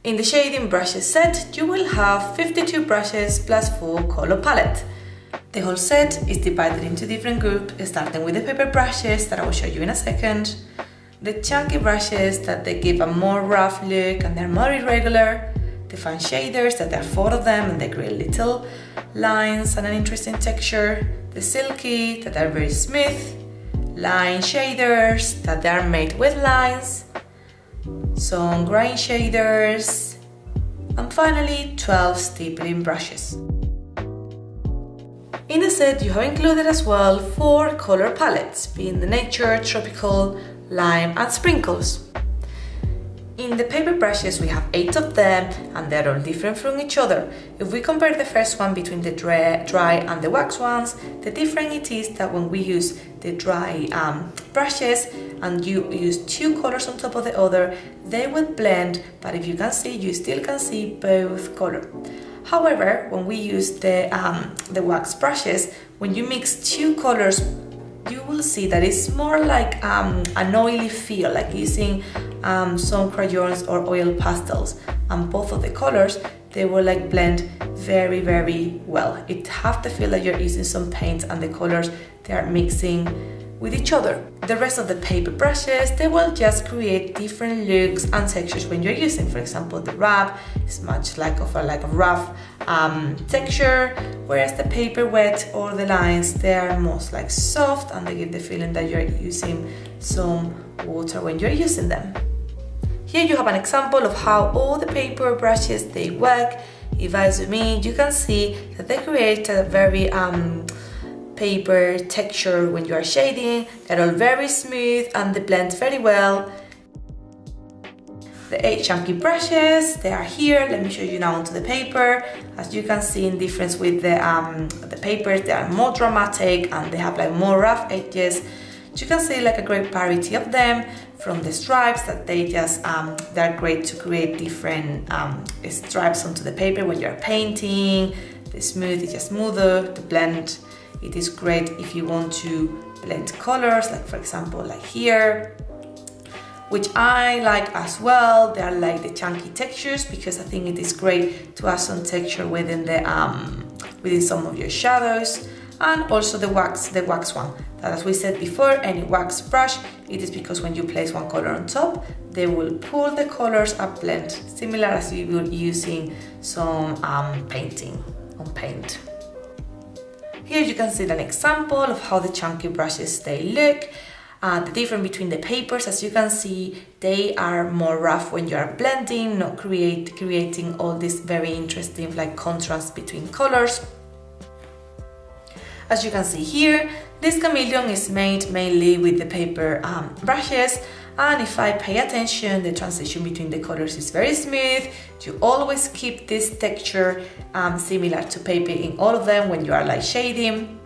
In the shading brushes set, you will have 52 brushes plus 4 color palette. The whole set is divided into different groups, starting with the paper brushes that I will show you in a second, the chunky brushes that they give a more rough look and they're more irregular, the fan shaders that there are 4 of them and they create little lines and an interesting texture, the silky that are very smooth, line shaders that they are made with lines, some grain shaders, and finally 12 stippling brushes. In the set you have included as well 4 color palettes, being the nature, tropical, lime and sprinkles. In the paper brushes we have 8 of them and they're all different from each other. If we compare the first one between the dry and the wax ones, the difference it is that when we use the dry brushes and you use 2 colors on top of the other, they will blend, but if you can see, you still can see both colors. However, when we use the wax brushes, when you mix 2 colors, you will see that it's more like an oily feel, like using some crayons or oil pastels, and both of the colors, they will like blend very, very well. It have the feel that you're using some paint and the colors, they are mixing with each other. The rest of the paper brushes, they will just create different looks and textures when you're using. For example, the wrap is much like a rough texture, whereas the paper wet or the lines, they are most like soft and they give the feeling that you're using some water when you're using them. Here you have an example of how all the paper brushes, they work. If I zoom in, you can see that they create a very paper texture when you are shading. They're all very smooth and they blend very well. The 8 chunky brushes, they are here. Let me show you now onto the paper. As you can see, in difference with the papers, they are more dramatic and they have like more rough edges. You can see like a great variety of them, from the stripes that they just they're great to create different stripes onto the paper when you're painting. The smooth is just smoother. The blend, it is great if you want to blend colors, like for example like here, which I like as well. They are like the chunky textures because I think it is great to add some texture within the within some of your shadows. And also the wax one, that as we said before, any wax brush, it is because when you place one color on top, they will pull the colors up blend, similar as you were using some painting on paint. Here you can see an example of how the chunky brushes they look. The difference between the papers, as you can see, they are more rough when you are blending, not creating all this very interesting like contrast between colors. As you can see here, this chameleon is made mainly with the paper brushes, and if I pay attention, the transition between the colors is very smooth. You always keep this texture similar to paper in all of them when you are like shading.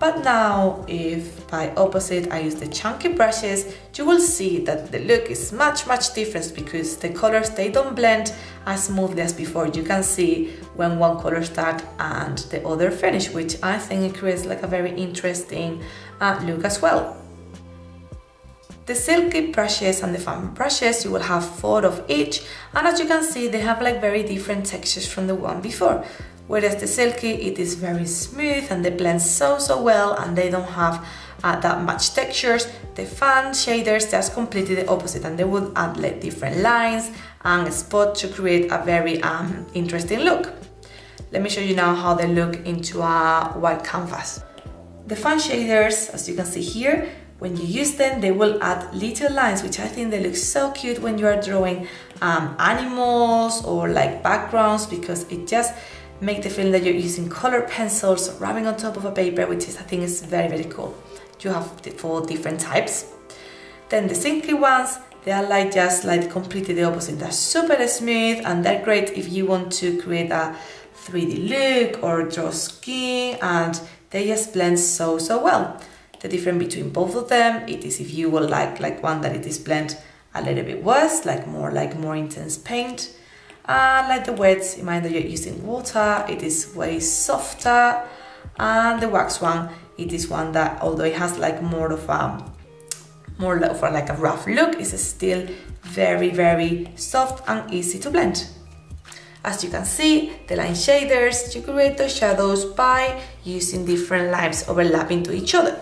But now, if by opposite I use the chunky brushes, you will see that the look is much different because the colors, they don't blend as smoothly as before. You can see when one color starts and the other finish, which I think it creates like a very interesting look as well. The silky brushes and the fan brushes, you will have 4 of each, and as you can see, they have like very different textures from the one before. Whereas the silky, it is very smooth and they blend so well and they don't have that much textures. The fan shaders, that's completely the opposite and they would add like different lines and spots to create a very interesting look. Let me show you now how they look into a white canvas. The fan shaders, as you can see here, when you use them, they will add little lines, which I think they look so cute when you are drawing animals or like backgrounds, because it just make the feeling that you're using colored pencils rubbing on top of a paper, which is, I think, is very cool. You have 4 different types. Then the silky ones, they are like just like completely the opposite. They're super smooth and they're great if you want to create a 3D look or draw skin, and they just blend so well. The difference between both of them, it is if you will like one that it is blend a little bit worse, like more intense paint. Like the wets, mind that you're using water, it is way softer. And the wax one, it is one that, although it has like more of a more for like a rough look, it's still very soft and easy to blend. As you can see, the line shaders, you create those shadows by using different lines overlapping to each other.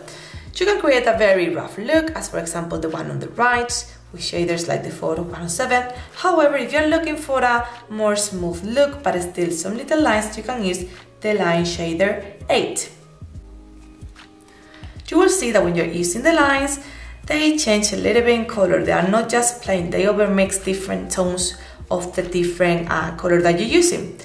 You can create a very rough look, as for example the one on the right, with shaders like the photo 107. However, if you're looking for a more smooth look, but still some little lines, you can use the line shader 8. You will see that when you're using the lines, they change a little bit in color. They are not just plain, they overmix different tones of the different color that you're using.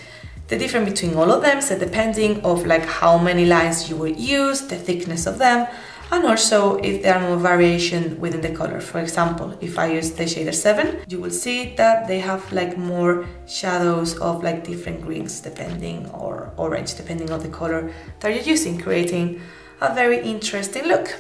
The difference between all of them is depending of like how many lines you will use, the thickness of them, and also if there are more variation within the color. For example, if I use the shader 7, you will see that they have like more shadows of like different greens depending, or orange depending on the color that you're using, creating a very interesting look.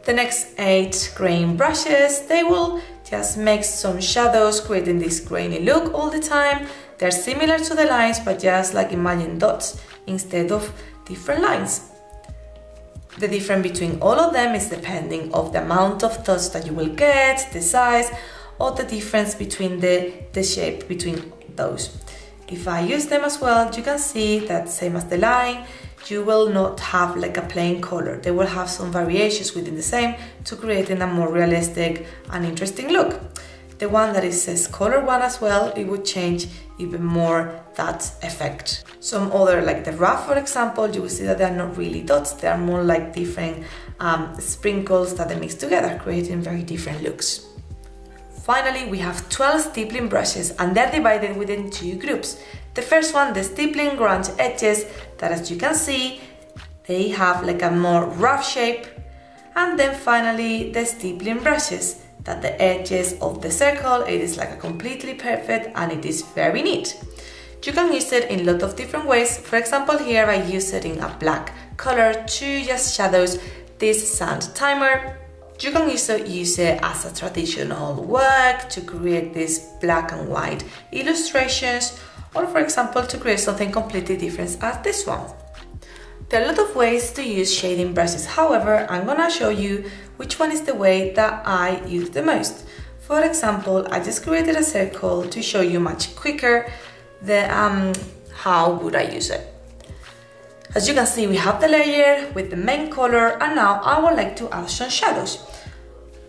The next 8 grain brushes, they will just make some shadows, creating this grainy look all the time. They're similar to the lines, but just like imagine dots instead of different lines. The difference between all of them is depending of the amount of dots that you will get, the size, or the difference between the shape between those. If I use them as well, you can see that same as the line, you will not have like a plain color. They will have some variations within the same to creating a more realistic and interesting look. The one that it says color 1 as well, it would change even more that effect. Some other, like the rough for example, you will see that they are not really dots, they are more like different sprinkles that they mix together, creating very different looks. Finally, we have 12 stippling brushes, and they're divided within 2 groups. The first one, the stippling grunge edges, that as you can see, they have like a more rough shape. And then finally, the stippling brushes, that the edges of the circle, it is like a completely perfect and it is very neat. You can use it in a lot of different ways. For example, here I use it in a black color to just shadows this sand timer. You can also use it as a traditional work to create these black and white illustrations, or for example to create something completely different as this one. There are a lot of ways to use shading brushes, however I'm gonna show you which one is the way that I use the most. For example, I just created a circle to show you much quicker how good I use it. As you can see, we have the layer with the main color, and now I would like to add some shadows.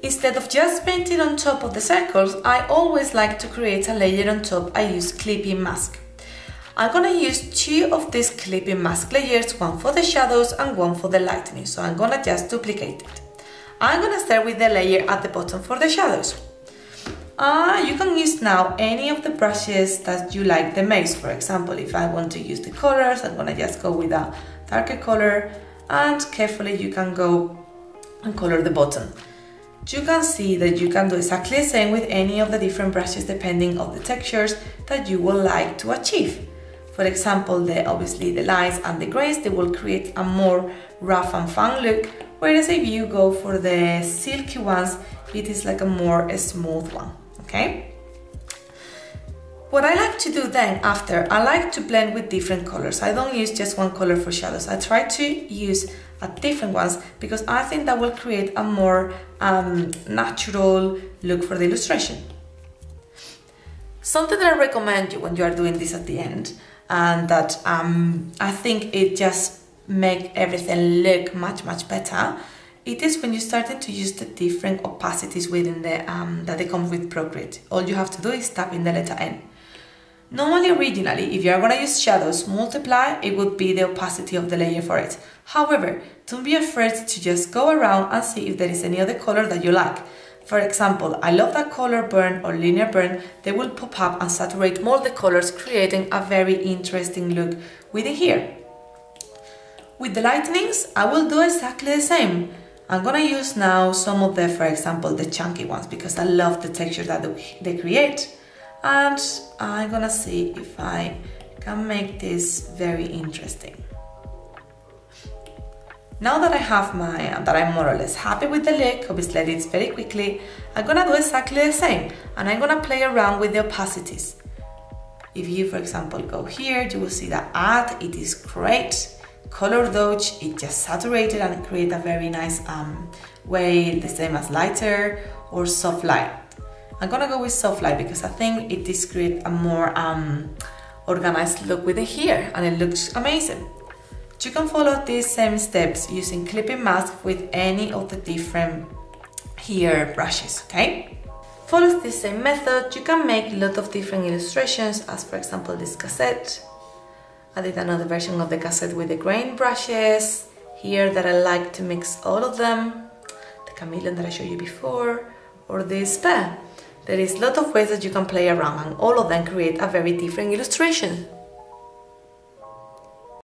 Instead of just painting on top of the circles, I always like to create a layer on top. I use clipping mask. I'm gonna use 2 of these clipping mask layers, one for the shadows and one for the lightening, so I'm gonna just duplicate it. I'm gonna start with the layer at the bottom for the shadows. You can use now any of the brushes that you like the most. For example, if I want to use the colors, I'm gonna just go with a darker color, and carefully you can go and color the bottom. You can see that you can do exactly the same with any of the different brushes depending on the textures that you would like to achieve. For example, obviously the lines and the grains, they will create a more rough and fun look, whereas if you go for the silky ones, it is like a more smooth one, okay? What I like to do then after, I like to blend with different colors. I don't use just one color for shadows. I try to use different ones because I think that will create a more natural look for the illustration. Something that I recommend you when you are doing this at the end, and that I think it just make everything look much better, it is when you're starting to use the different opacities within the that they come with Procreate. All you have to do is tap in the letter N. Normally, originally, if you are going to use shadows multiply, it would be the opacity of the layer for it. However, don't be afraid to just go around and see if there is any other color that you like. For example, I love that color burn or linear burn. They will pop up and saturate more the colors, creating a very interesting look within here. With the lightnings, I will do exactly the same. I'm gonna use now some of the, for example, the chunky ones, because I love the texture that they create. And I'm gonna see if I can make this very interesting. Now that I have that I'm more or less happy with the look, obviously I did it very quickly, I'm gonna do exactly the same, and I'm gonna play around with the opacities. If you, for example, go here, you will see that it is great. Color dodge, it just saturated and create a very nice way the same as lighter or soft light. I'm gonna go with soft light because I think it does create a more organized look with the hair and it looks amazing. You can follow these same steps using clipping mask with any of the different hair brushes, okay? Follow this same method, you can make a lot of different illustrations, as for example this cassette. I did another version of the cassette with the grain brushes here that I like to mix all of them. The chameleon that I showed you before, or this pen. There is a lot of ways that you can play around and all of them create a very different illustration.